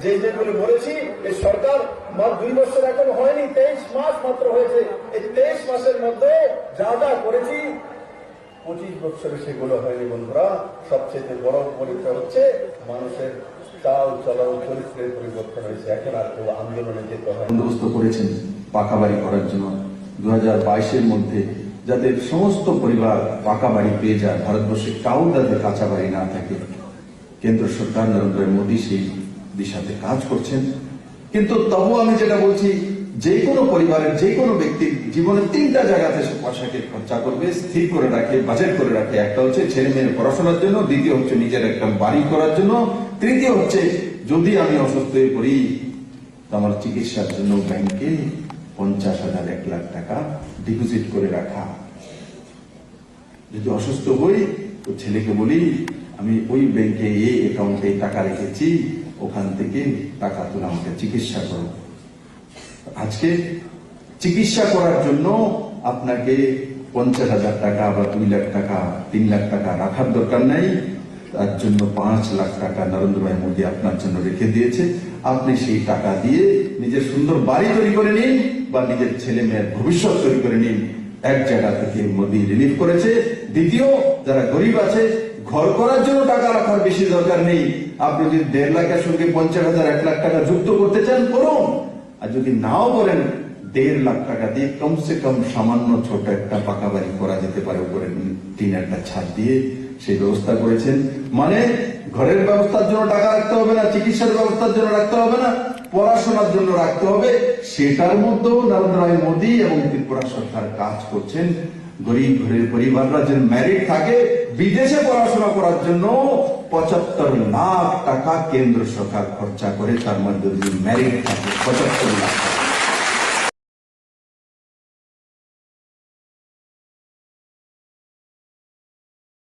যেগুলো বলেছি এই সরকার 2 বছর এখন হয়নি, 23 মাস মাত্র হয়েছে। এই 23 মাসের মধ্যে যা যা করেছি 25 বছরে সেগুলো হয়নি। বন্ধুরা, সবচেয়ে বড় পরীক্ষা হচ্ছে মানুষের চাল চলাও চরিত্রের পরিবর্তন হয়েছে। এখন আর কেউ আন্দোলনে যেতে হয়। বন্দোবস্ত করেছেন পাকা বাড়ি করার জন্য 2022-এর মধ্যে, যাতে সমস্ত পরিবার পাকা বাড়ি পেয়ে যায়, ভারতবর্ষে কাউ যাতে কাঁচা বাড়ি না থাকে। কেন্দ্র সরকার নরেন্দ্র মোদী সেই দিশাতে কাজ করছেন। কিন্তু তবু আমি যেটা বলছি, যে কোনো পরিবারের যে কোনো ব্যক্তির জীবনে 3টা জায়গাতে সে পয়সাকে খরচা করবে, স্থির করে রাখে, বাজেট করে রাখে। একটা হচ্ছে ছেলে মেয়ের পড়াশোনার জন্য, দ্বিতীয় হচ্ছে নিজের একটা বাড়ি করার জন্য, তৃতীয় হচ্ছে যদি আমি অসুস্থ হয়ে পড়ি তো আমার চিকিৎসার জন্য ব্যাংকে 50,000 1 লাখ টাকা ডিপোজিট করে রাখা। যদি অসুস্থ হই তো ছেলেকে বলি আমি ওই ব্যাংকে এই অ্যাকাউন্টে টাকা রেখেছি, ওখান থেকে টাকা তুলে আমাকে চিকিৎসা করো। আজকে চিকিৎসা করার জন্য আপনাকে 50,000 টাকা বা 2 লাখ টাকা 3 লাখ টাকা রাখার দরকার নাই। তার জন্য 5 লাখ টাকা নরেন্দ্র ভাই মোদী আপনার জন্য রেখে দিয়েছে। আপনি সেই টাকা দিয়ে নিজের সুন্দর বাড়ি তৈরি করে নিন বা নিজের ছেলে মেয়ের ভবিষ্যৎ তৈরি করে নিন। এক জায়গা থেকে মোদী রিলিফ করেছে। দ্বিতীয়, যারা গরিব আছে ঘর করার জন্য টাকা রাখার বেশি দরকার নেই। আপনি যদি 1.5 লাখের সঙ্গে 50,000 1 লাখ টাকা যুক্ত করতে চান করুন, আর যদি নাও করেন 1.5 লাখ টাকা দিয়ে কমসে কম সামান্য ছোট একটা পাকা বাড়ি করা যেতে পারে, উপরে টিনের একটা ছাদ দিয়ে সেই ব্যবস্থা করেছেন। মানে ঘরের ব্যবস্থার জন্য টাকা রাখতে হবে না, চিকিৎসার ব্যবস্থার জন্য রাখতে হবে না, পড়াশোনার জন্য রাখতে হবে। সেটার মধ্যেও নরেন্দ্র ভাই মোদী এবং ত্রিপুরা সরকার কাজ করছেন। গরিব ঘরের পরিবাররা যে ম্যারিড থাকে, বিদেশে পড়াশোনা করার জন্য 75 লাখ টাকা কেন্দ্র সরকার খরচা করে, তার মধ্যে যদি ম্যারিড থাকে 75 লাখ টাকা।